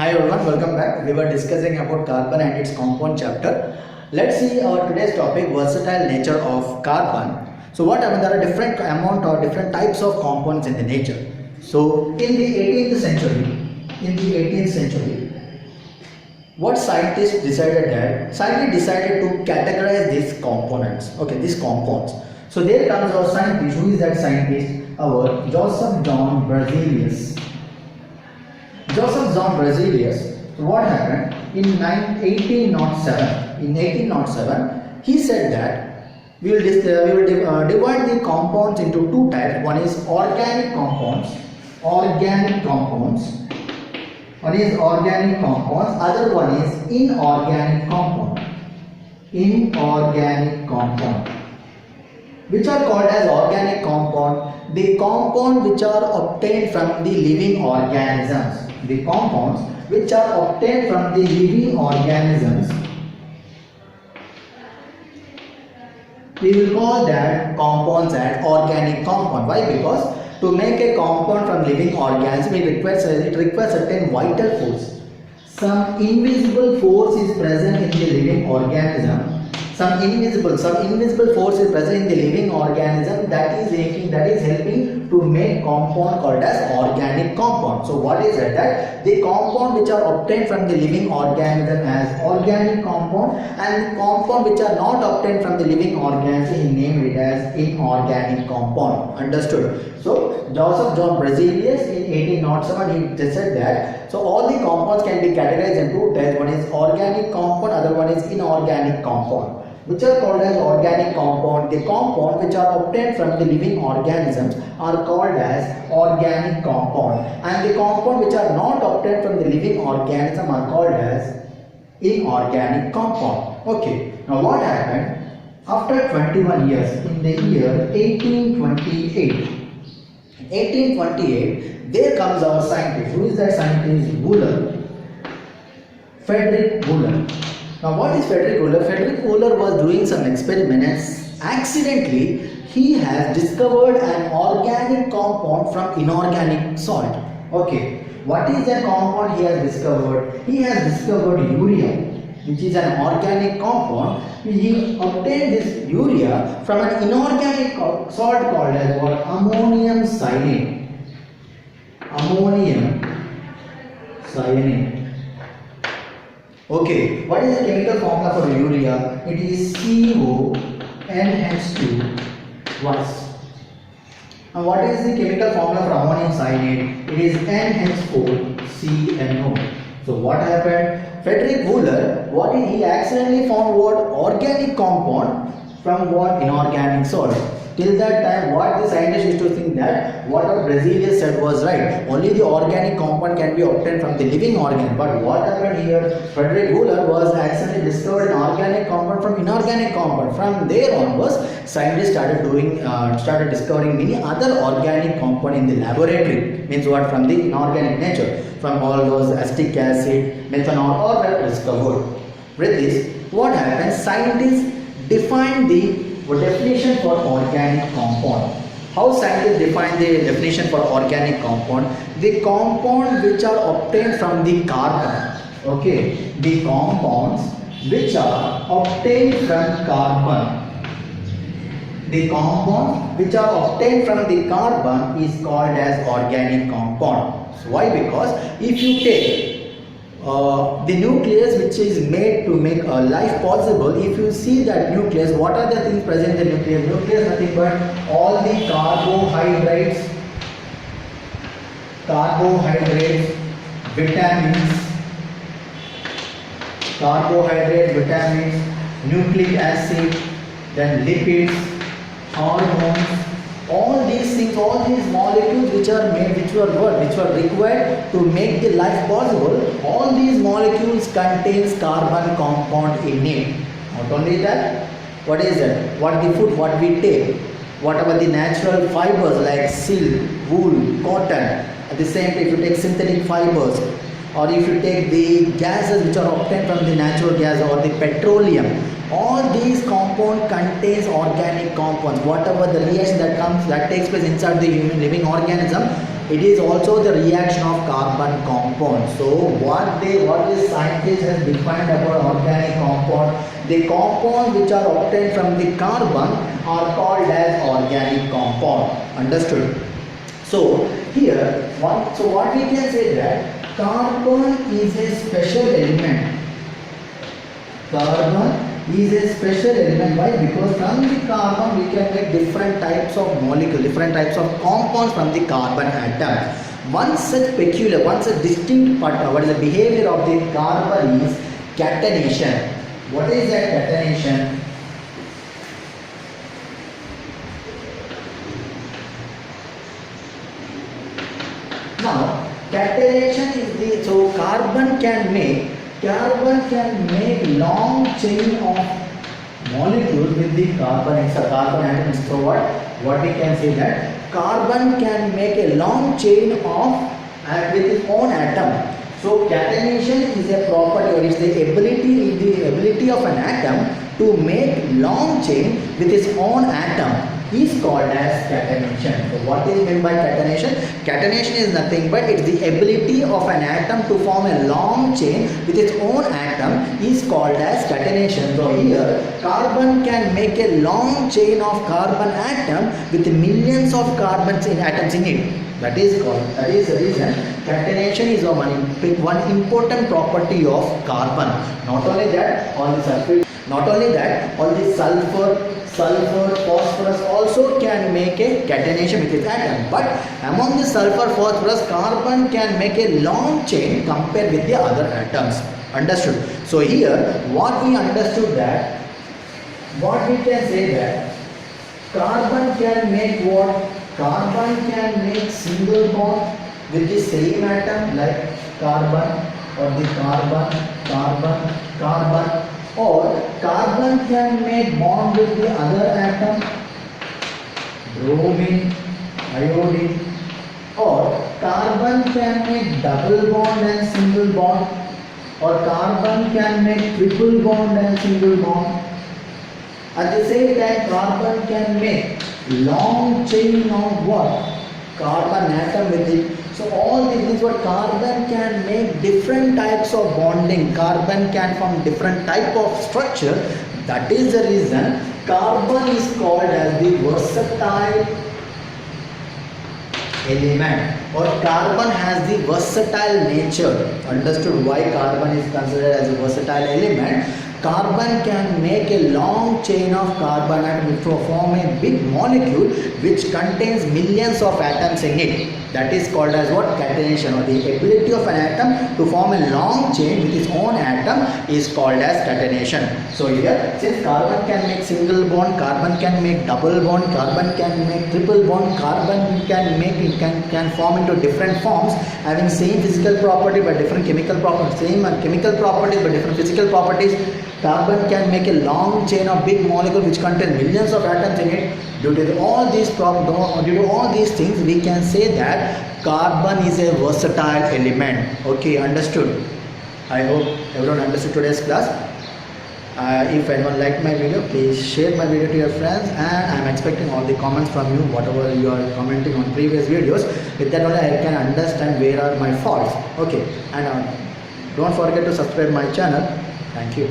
Hi everyone, welcome back. We were discussing about carbon and its compound chapter. Let's see our today's topic, versatile nature of carbon. So what happened? There are different amount or different types of compounds in the nature. So in the 18th century, what scientists decided that? Scientists decided to categorize these components. Okay, these compounds. So there comes our scientist. Who is that scientist? Our Joseph John Berzelius. Joseph John Berzelius, what happened in 1807, he said that we will divide the compounds into two types. One is organic compounds, other one is inorganic compound, which are called as organic compound, the compound which are obtained from the living organisms. The compounds which are obtained from the living organisms, we will call that compounds as organic compound. Why? Because to make a compound from living organism, it requires certain vital force. Some invisible force is present in the living organism. Some invisible force is present in the living organism that is helping to make compound called as organic compound. So what is it? That the compound which are obtained from the living organism as organic compound, and the compound which are not obtained from the living organism, he named it as inorganic compound. Understood? So Joseph John Berzelius in 1807 he said that so all the compounds can be categorized into two types. One is organic compound, other one is inorganic compound. Which are called as organic compound. The compound which are obtained from the living organisms are called as organic compound, and the compound which are not obtained from the living organism are called as inorganic compound. Okay, now what happened after 21 years in the year 1828, there comes our scientist. Who is that scientist? Frederick Wöhler. Now what is Frederick Wöhler? Frederick Wöhler was doing some experiments. Accidentally, he has discovered an organic compound from inorganic salt. Okay, what is that compound he has discovered? He has discovered urea, which is an organic compound. He obtained this urea from an inorganic salt called as what? Ammonium cyanide. Okay, what is the chemical formula for urea? It is CONH2 twice. And what is the chemical formula for ammonium cyanide? It is NH4CNO. So what happened? Frederick Wöhler, he accidentally found what? Organic compound from what? Inorganic salt. Till that time, what the scientists used to think that what Berzelius said was right. Only the organic compound can be obtained from the living organ. But what happened here? Frederick Wöhler was accidentally discovered an organic compound from inorganic compound. From there onwards, scientists started discovering many other organic compound in the laboratory. Means what? From the inorganic nature, from all those acetic acid, methanol, all were discovered. With this, what happens? Scientists define the definition for organic compound. How scientists define the definition for organic compound? The compound which are obtained from the carbon. Okay, the compounds which are obtained from carbon. The compound which are obtained from the carbon is called as organic compound. So why? Because if you take the nucleus which is made to make life possible, if you see that nucleus, what are the things present in the nucleus? Nucleus nothing but all the carbohydrates, vitamins, nucleic acid, then lipids, hormones, all these things, all these molecules which were required to make the life possible, all these molecules contains carbon compound in it. Not only that, what is that? What the food, what we take, whatever the natural fibers like silk, wool, cotton, at the same time if you take synthetic fibers, or if you take the gases which are obtained from the natural gas or the petroleum, all these compound contains organic compounds. Whatever the reaction that takes place inside the human living organism, it is also the reaction of carbon compound. So what the scientist has defined about organic compound, the compounds which are obtained from the carbon are called as organic compound. Understood? So here, what we can say that carbon is a special element. Carbon is a special element. Why? Because from the carbon we can make different types of molecules, different types of compounds from the carbon atom. One such distinct part, what is the behavior of the carbon is catenation. What is that catenation? Now, catenation is the, so carbon can make long chain of molecules with the carbon atom. So what we can say that carbon can make a long chain of with its own atom. So catenation is a property, or it's the ability of an atom to make long chain with its own atom is called as catenation. So what is meant by catenation? Catenation is nothing but it's the ability of an atom to form a long chain with its own atom is called as catenation. So here carbon can make a long chain of carbon atom with millions of atoms in it. That is the reason catenation is one important property of carbon. Not only that, all the sulfur, phosphorus also can make a catenation with its atom. But among the sulfur, phosphorus, carbon can make a long chain compared with the other atoms. Understood? So here, what we understood that, what we can say that carbon can make what? Carbon can make single bond with the same atom like carbon, or the carbon, or carbon can make bond with the other atom, bromine, iodine, or carbon can make double bond and single bond, or carbon can make triple bond and single bond. At the same time, carbon can make long chain of what? Carbon atom with it. So all these means what? Carbon can make different types of bonding. Carbon can form different type of structure. That is the reason carbon is called as the versatile element, or carbon has the versatile nature. Understood why carbon is considered as a versatile element? Carbon can make a long chain of carbon atom to form a big molecule which contains millions of atoms in it. That is called as what? Catenation, or the ability of an atom to form a long chain with its own atom is called as catenation. So here, since carbon can make single bond, carbon can make double bond, carbon can make triple bond, carbon can form into different forms having same physical property but different chemical properties, same chemical properties but different physical properties. Carbon can make a long chain of big molecule which contain millions of atoms in it. Due to all these things, we can say that carbon is a versatile element. Okay, understood? I hope everyone understood today's class. If anyone liked my video, please share my video to your friends, and I am expecting all the comments from you, whatever you are commenting on previous videos. With that only I can understand where are my faults. Okay, and don't forget to subscribe my channel. Thank you.